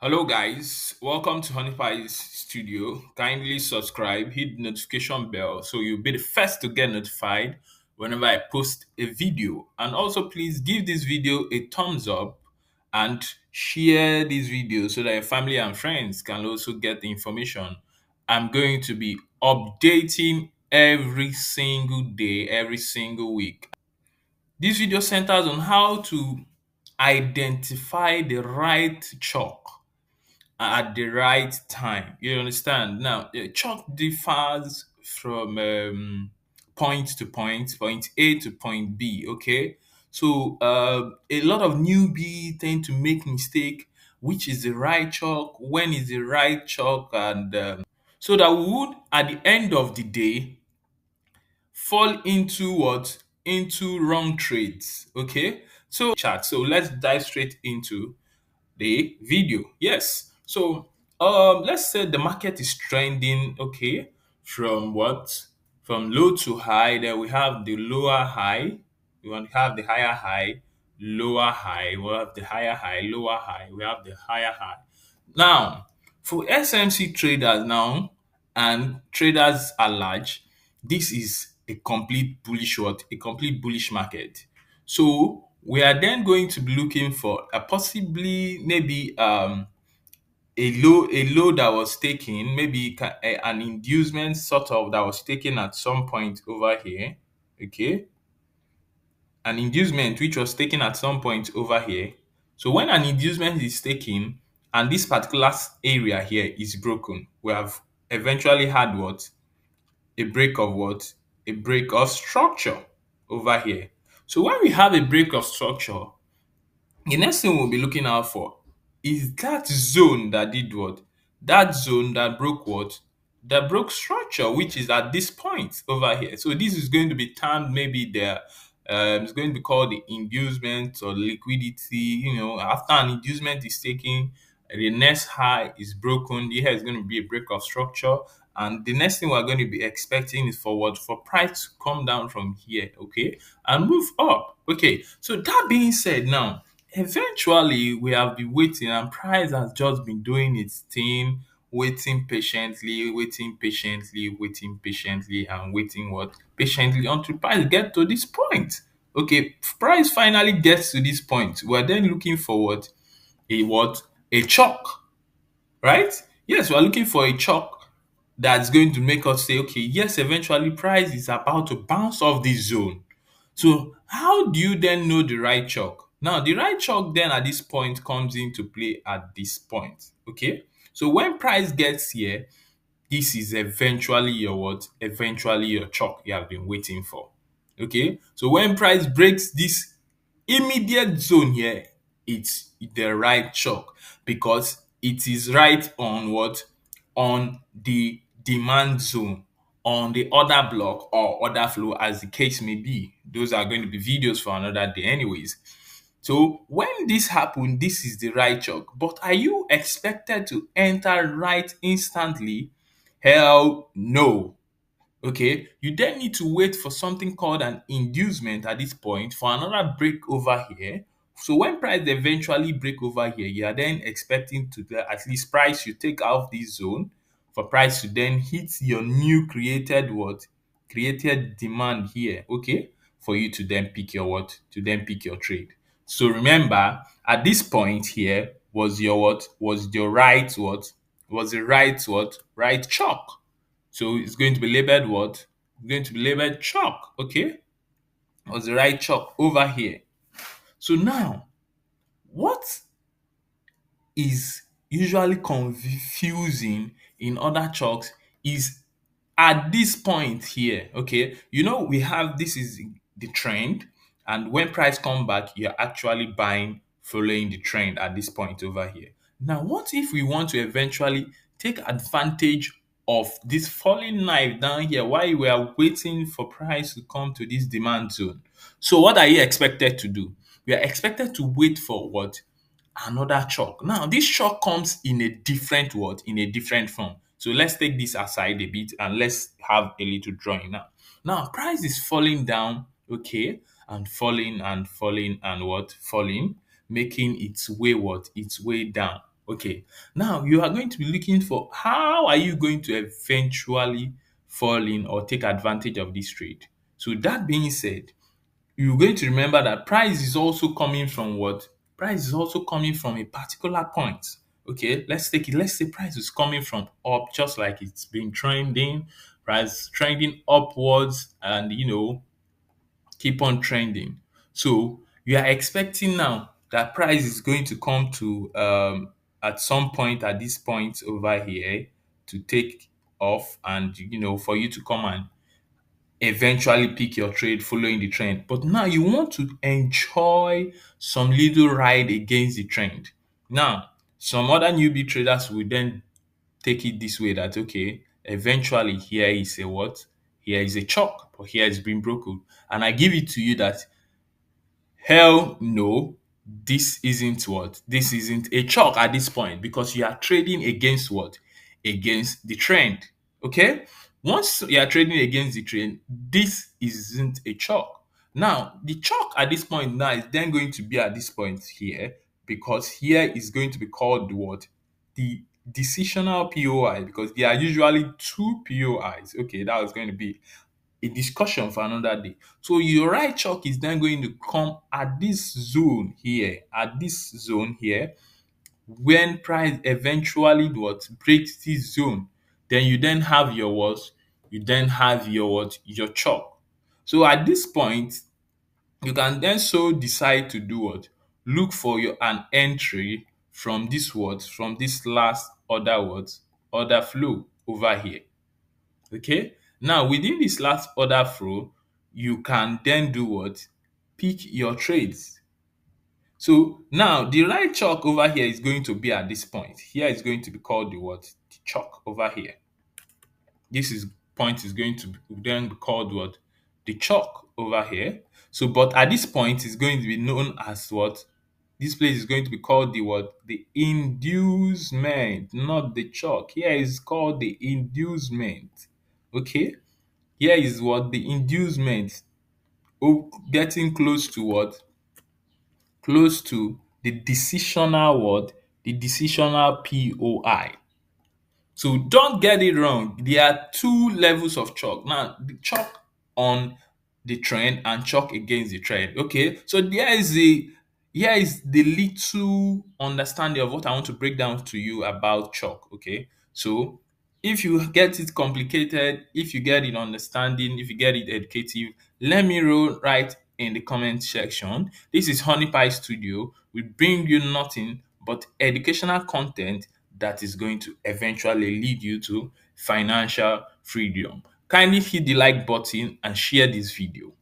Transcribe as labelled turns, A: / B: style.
A: Hello guys, welcome to Honeypie's studio. Kindly subscribe, hit the notification bell so you'll be the first to get notified whenever I post a video. And also please give this video a thumbs up and share this video so that your family and friends can also get the information. I'm going to be updating every single day, every single week. This video centers on how to identify the right chalk at the right time. You understand? Now, chalk differs from point to point A to point B. Okay, so a lot of newbies tend to make mistake. Which is the right chalk? When is the right chalk? And so that we would, at the end of the day, fall into what? Into wrong trades. Okay, so chat. So let's dive straight into the video. Yes. So let's say the market is trending, okay, from what? From low to high. Then we have the lower high. We want to have the higher high, lower high. We have the higher high, lower high. We have the higher high. Now, for SMC traders now and traders at large, this is a complete bullish what? A complete bullish market. So we are then going to be looking for a possibly maybe a low that was taken, maybe an inducement sort of that was taken at some point over here. Okay, an inducement which was taken at some point over here. So when an inducement is taken and this particular area here is broken, we have eventually had what? A break of what? A break of structure over here. So when we have a break of structure, the next thing we'll be looking out for is that zone that did what? That zone that broke what? That broke structure, which is at this point over here. So this is going to be termed maybe it's going to be called the inducement or liquidity. After an inducement is taken, the next high is broken. Here is going to be a break of structure. And the next thing we're going to be expecting is for what? For price to come down from here, okay, and move up. Okay, so that being said, now eventually we have been waiting and price has just been doing its thing, waiting patiently, waiting patiently, waiting patiently, and waiting what? Patiently until price get to this point. Okay, price finally gets to this point. We're then looking for what? A what? A chalk, right? Yes, we're looking for a chalk that's going to make us say, okay, yes, eventually price is about to bounce off this zone. So how do you then know the right chalk? Now the right chalk then at this point comes into play at this point. Okay. So when price gets here, this is eventually your what? Eventually your chalk you have been waiting for. Okay. So when price breaks this immediate zone here, it's the right chalk because it is right on what? On the demand zone, on the other block or other flow as the case may be. Those are going to be videos for another day anyways. So when this happens, this is the right chalk. But are you expected to enter right instantly? Hell no. Okay, you then need to wait for something called an inducement at this point for another break over here. So when price eventually break over here, you are then expecting to at least price you take out this zone for price to then hit your new created what? Created demand here, okay? For you to then pick your what? To then pick your trade. So remember, at this point here was your what? Was your right what? Was the right what? Right chalk. So it's going to be labeled what? It's going to be labeled chalk, okay? Was the right chalk over here. So now, what is usually confusing in other chalks is at this point here, okay, we have this is the trend, and when price come back, you're actually buying following the trend at this point over here. Now, what if we want to eventually take advantage of this falling knife down here while we are waiting for price to come to this demand zone? So what are you expected to do? We are expected to wait for what? Another chalk. Now, this chalk comes in a different what? In a different form. So let's take this aside a bit and let's have a little drawing now. Now, price is falling down, okay, and falling and falling and what? Falling, making its way what? Its way down. Okay, now you are going to be looking for how are you going to eventually fall in or take advantage of this trade. So that being said, you're going to remember that price is also coming from what? Price is also coming from a particular point. Okay, let's take it. Let's say price is coming from up, just like it's been trending, price trending upwards, and keep on trending. So you are expecting now that price is going to come to at some point at this point over here to take off, and for you to come and eventually pick your trade following the trend. But now you want to enjoy some little ride against the trend. Now, some other newbie traders will then take it this way that okay, eventually here is a what? Here is a chalk, but here is being broken. And I give it to you that hell no, this isn't what? This isn't a chalk at this point because you are trading against what? Against the trend. Okay? Once you are trading against the trend, this isn't a chalk. Now, the chalk at this point now is then going to be at this point here because here is going to be called the what? The decisional POI because there are usually two POIs. Okay, that was going to be a discussion for another day. So your right chalk is then going to come at this zone here, when price eventually what breaks this zone. Then you then have your what? You then have your what? Your chalk. So at this point, you can then so decide to do what? Look for your an entry from this what? From this last order what? Order flow over here. Okay. Now within this last order flow, you can then do what? Pick your trades. So now the right chalk over here is going to be at this point. Here is going to be called the what? The chalk over here. This is point is going to then be called what? The chalk over here. So but at this point is going to be known as what? This place is going to be called the what? The inducement, not the chalk. Here is called the inducement. Okay. Here is what the inducement. Oh, getting close to what? Close to the decisional what? The decisional POI. So don't get it wrong. There are two levels of chalk. Now, the chalk on the trend and chalk against the trend. Okay, so here is the little understanding of what I want to break down to you about chalk. Okay, so if you get it complicated, if you get it understanding, if you get it educative, let me know right in the comment section. This is Honey Pie Studio. We bring you nothing but educational content that is going to eventually lead you to financial freedom. Kindly hit the like button and share this video.